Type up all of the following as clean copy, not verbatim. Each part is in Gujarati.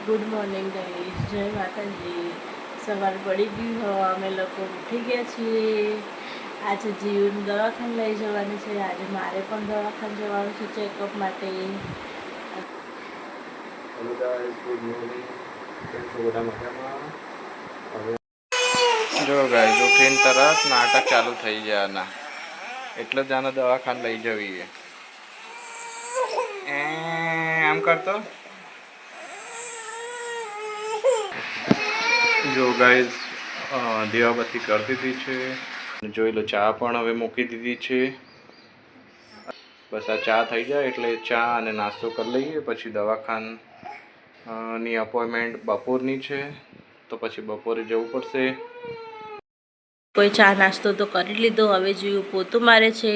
ગુડ મોર્નિંગ ગાઈસ, જય માતાજી. સવાર પડી ગયું હો, અમે લોકો ઉઠી ગયા છીએ. આજે જીવન દવાખાને લઈ જવાની છે. આજે મારે પણ દવાખાને જવાનું છે ચેકઅપ માટે. Hello guys, good morning. કેમ છો બધા મજામાં? જો ગાઈસ, ઉઠીને તરત નાટક ચાલુ થઈ ગયા ના, એટલે જ આને દવાખાને લઈ જવી. આમ કરતો જો ગાઈસ, દીવાબત્તી કરી દીધી છે. જોઈ લો, ચા પણ હવે મૂકી દીધી છે. બસ આ ચા થઈ જાય એટલે ચા અને નાસ્તો કરી લઈએ. પછી દવાખાની અપોઇન્ટમેન્ટ બપોરની છે, તો પછી બપોરે જવું પડશે. કોઈ ચા નાસ્તો તો કરી લીધો, હવે જીવ પોતું મારે છે.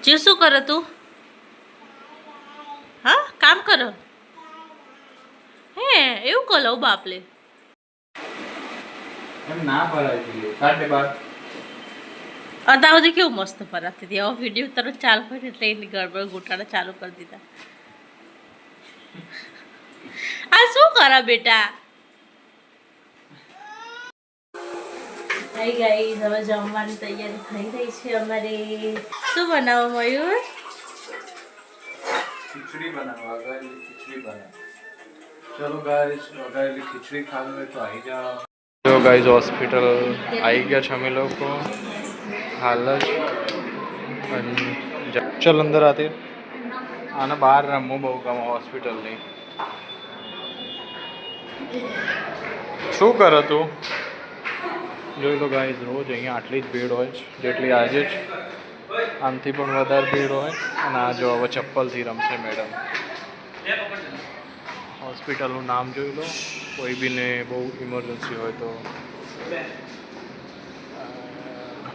જીવ શું કરે તું? હા, કામ કરો હે? એવું કરો બાપલે? ના પડાય કાઢે બાર. અત્યાર સુધી કેવું મસ્ત ફરાતી હતી. હવે વિડીયો તરત ચાલુ હોય ને એટલે એની ગડબડ ગોટાળા ચાલુ કરી દીધા. આ શું કરે બેટા? હાય ગાઈસ, હવે જમવાની તૈયારી થઈ રહી છે અમારે. શું બનાવો મયુર? ખીચડી બનાવો. વઘારેલી ખીચડી બનાવો. ચલો ગાઈસ, વઘારેલી ખીચડી ખાવી હોય તો આવી જાઓ. જો ગાઈસ, હોસ્પિટલ આવી ગયા છે અમે લોકો હાલ જ. ચલ અંદર આતી. આને બહાર રમવું બહુ ગમે હોસ્પિટલની. શું કરો તું? જોઈ લો ગાઈસ, રોજ અહીંયા આટલી જ ભીડ હોય છે જેટલી આજે જ. આમથી પણ વધારે ભીડ હોય. અને આ જો હવે ચપ્પલથી રમશે મેડમ. હોસ્પિટલનું નામ જોઈ લો, કોઈ બીને બહુ ઇમરજન્સી હોય તો.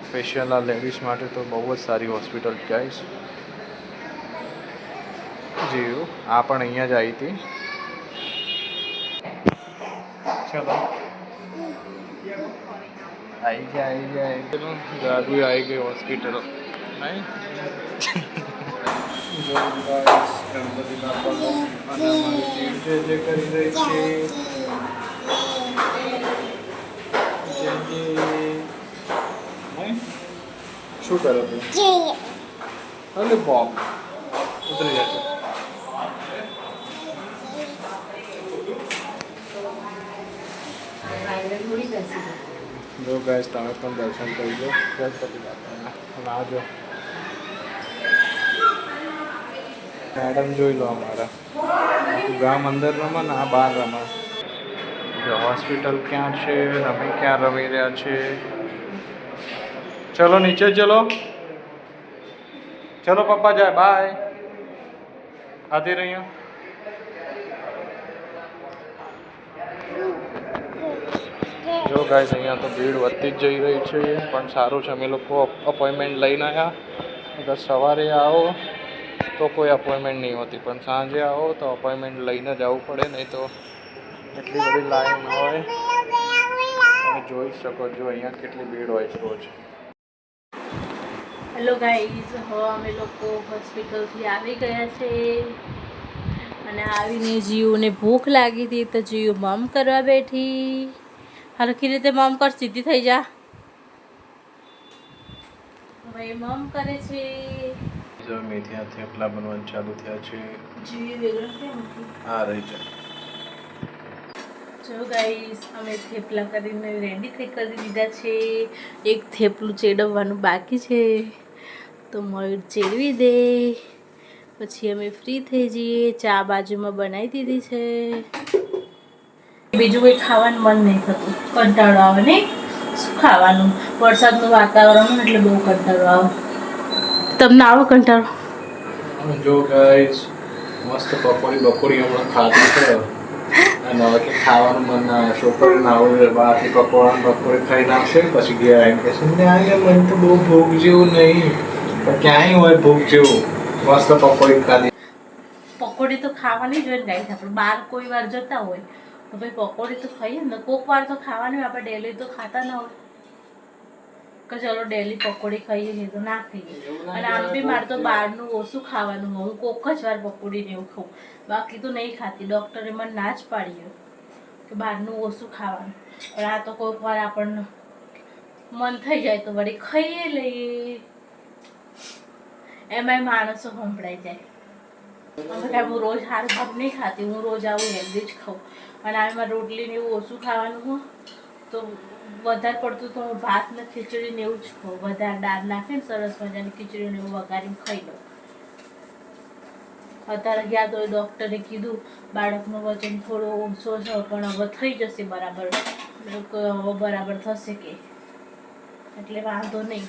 સ્પેશિયલ આ લેડીઝ માટે તો બહુ જ સારી હોસ્પિટલ ગાઈસ. જી આ પણ અહીંયા જ આવી હતી. ચલો આવી જાય. જાદુ આવી ગઈ હોસ્પિટલ નહીં. ગણપતિ બાપાનો અને અમારી ટીમ જે કરી રહી છે. શું કરો તું? અરે બોમ્બ ઉતરી જશે. જો ગાઈસ, તમે પણ દર્શન કરી લો ગણપતિ બાપાના. આ જો મેડમ જોઈ લો અમારા. ગામ અંદર રમા ને આ બહાર રમા. જો હોસ્પિટલ ક્યાં છે, અમે ક્યાં રમી રહ્યા છે. ચલો નીચે ચલો. ચલો પપ્પા જાય, બાય. આતી રહી. જો ગાઈસ, અહીંયા તો ભીડ વધતી જ જઈ રહી છે, પણ સારું છે અમે લોકો અપોઇન્ટમેન્ટ લઈને આવ્યા. અગર સવારે આવો તો કોઈ અપોઇન્ટમેન્ટ નહીં હોતી, પણ સાંજે આવો તો અપોઇન્ટમેન્ટ લઈને જવું પડે, નહીં તો એટલી બધી લાઈન હોય. તમે જોઈ શકો છો અહીંયા કેટલી ભીડ હોય છે રોજ. હેલો ગાઈઝ, હવે અમે લોકો હોસ્પિટલથી આવી ગયા છે. અને આવીને જીવને ભૂખ લાગી હતી તો જીવ મમ કરવા બેઠી. હરખી રીતે મમ કર, સીધી થઈ જા. હવે મમ કરે છે. મેથીના થેપલા બનવાનું ચાલુ થયા છે. જીવ વેગળા કેમ હતી? હા, રહી છે. જો ગાઈસ, અમે થેપલા કરીને રેડી કરી દીધા છે. એક થેપલું ચેડવવાનું બાકી છે, તો મયુર ચેડવી દે પછી અમે ફ્રી થઈ જઈએ. ચા બાજુમાં બનાવી દીધી છે. બીજું કંઈ ખાવાનું મન નહીં થતું, કંટાળો આવે નહીં. શું ખાવાનું? વરસાદનું વાતાવરણ એટલે બહુ કંટાળો આવે. તમને આવો કંટાળો? જો ગાઈસ, મસ્ત બપોરી હમણાં ખાધી છે. અને હવે કે ખાવાનું મન ના આવે. છોકરી ના આવે બહારથી બપોરે ખાઈને આવશે. પછી ગયા એમ કે મને તો બહુ ભૂખ જેવું નહીં, પણ ક્યાંય હોય ભૂખ જેવું. મસ્ત પકોડી ખાધી. પકોડી તો ખાવાની જોઈએ ગાઈસ. આપણે બહાર કોઈ વાર જતા હોય તો ભાઈ પકોડી તો ખાઈએ ને. કોક વાર તો ખાવાની, આપણે ડેલી તો ખાતા ના હોય. કે ચલો ડેલી પકોડી ખાઈએ છે તો ના ખાઈએ. અને આમ બી મારે તો બહારનું ઓછું ખાવાનું હોય. હું કોક જ વાર પકોડીને એવું ખાઉં, બાકી તો નહીં ખાતી. ડૉક્ટરે મને ના જ પાડી કે બહારનું ઓછું ખાવાનું. પણ આ તો કોઈક વાર આપણને મન થઈ જાય તો વળી ખાઈએ લઈએ. એમાંય માણસો સંભળાઈ જાય. હું રોજ સારું ભાગ નહીં ખાતી, હું રોજ આવું હેલ્ધી જ ખાઉં. અને આમાં રોટલીને એવું ઓછું ખાવાનું હોય તો વધારે પડતું તો હું ભાત ને ખીચડી ને એવું જ ખાઉં. વધારે દાળ નાખીને સરસ મજાની ખીચડીને એવું વઘારીને ખાઈ લઉં. અત્યારે ગયા તો ડૉક્ટરે કીધું બાળકનું વજન થોડું ઓછો છે પણ હવે થઈ જશે બરાબર. હવે બરાબર થશે કે, એટલે વાંધો નહીં.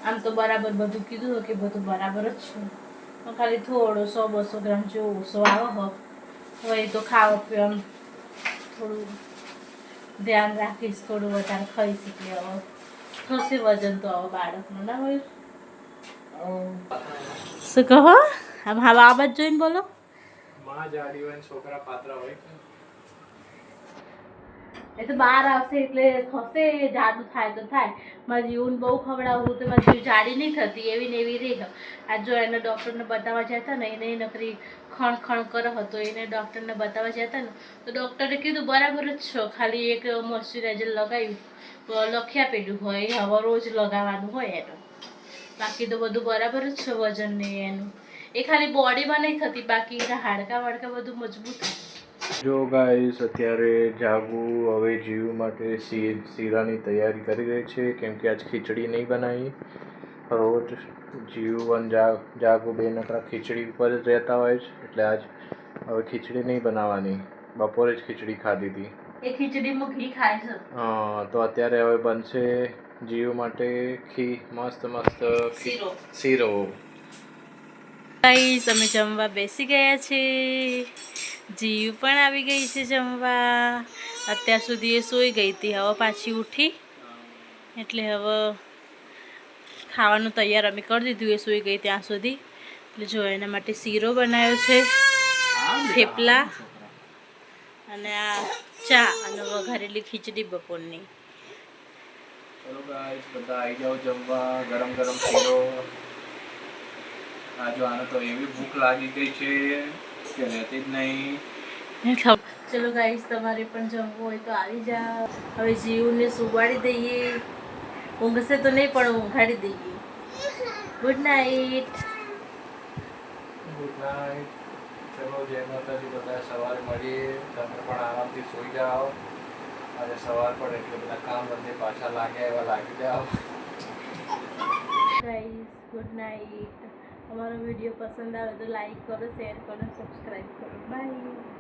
આમ તો બરાબર બધું કીધું કે બધું બરાબર જ છે, ખાલી થોડો 100-200 ગ્રામ જેવો ઓછો આવે હો. હવે એ તો ખાવા પીવાનું થોડું ધ્યાન રાખીશ, થોડું વધારે ખાઈશ એટલે હવે થશે વજન તો હવે બાળકનું. ના હોય શું કહો? આમ હા બાબત જોઈને બોલો. માં જાડી હોય છોકરા પાતળા હોય. એ તો બહાર આવશે એટલે થશે, જાડું થાય તો થાય. મારી જીવન બહુ ખવડાવું તો મારી જીવ જાડી નહીં થતી, એવી ને એવી રહે. આ જો એને ડૉક્ટરને બતાવવા જતા ને એને નકરી ખણ કરો હતો. એને ડૉક્ટરને બતાવવા જતા ને તો ડૉક્ટરે કીધું બરાબર જ છો, ખાલી એક મોઇશ્ચરાઇઝર લગાવ્યું લખી આપેલું હોય હવે રોજ લગાવવાનું હોય એનું. બાકી તો બધું બરાબર જ છે વજન ને એનું. એ ખાલી બોડીમાં નહીં થતી, બાકી એના હાડકા વાડકા બધું મજબૂત થાય. જો ગાઈસ અત્યારે જાગું હવે જીવ માટે શીરાની તૈયારી કરી રહી છે, કેમ કે આજ ખીચડી નહીં બનાવી. રોજ જીવ અને જાગુ બે નકરા ખીચડી ઉપર જ રહેતા હોય છે, એટલે આજ હવે ખીચડી નહીં બનાવવાની. બપોરે જ ખીચડી ખાધી હતી. એ ખીચડીમાં ઘી ખાય છે. હા, તો અત્યારે હવે બનશે જીવ માટે મસ્ત શીરો. ગાઈસ અમે જમવા બેસી ગયા છે. જીવ પણ આવી ગઈ છે જમવા. અત્યાર સુધી એ સૂઈ ગઈ હતી, હવે પાછી ઉઠી એટલે હવે ખાવાનું તૈયાર અમે કરી દીધું. એ સૂઈ ગઈ ત્યાં સુધી. એટલે જો એના માટે શીરો બનાવ્યો છે, થેપલા અને આ ચા અને વઘારેલી ખીચડી બપોરની. ચલો ગાઈસ બધા આવી જાઓ જમવા. ગરમ ગરમ શીરો. આ જો આને તો એવી ભૂખ લાગી ગઈ છે કે રહેતી જ નહીં. ચલો ગાઈસ તમારે પણ જમવું હોય તો આવી જાઓ. હવે જીવને સુવાડી દઈએ. ઊંઘશે તો નહીં પણ ઊંઘાડી દઈએ. Good night. Good night. ચલો જય માતાજી. બધા સવારે મળીએ. તમે પણ આરામથી સૂઈ જાઓ. આજે સવાર પડે એટલે બધા કામ બધે પાછા લાગ્યા એવા લાગી જાઓ. Guys good night. અમારો વિડીયો પસંદ આવે તો લાઈક કરો, શેર કરો, સબસ્ક્રાઈબ કરો. બાય.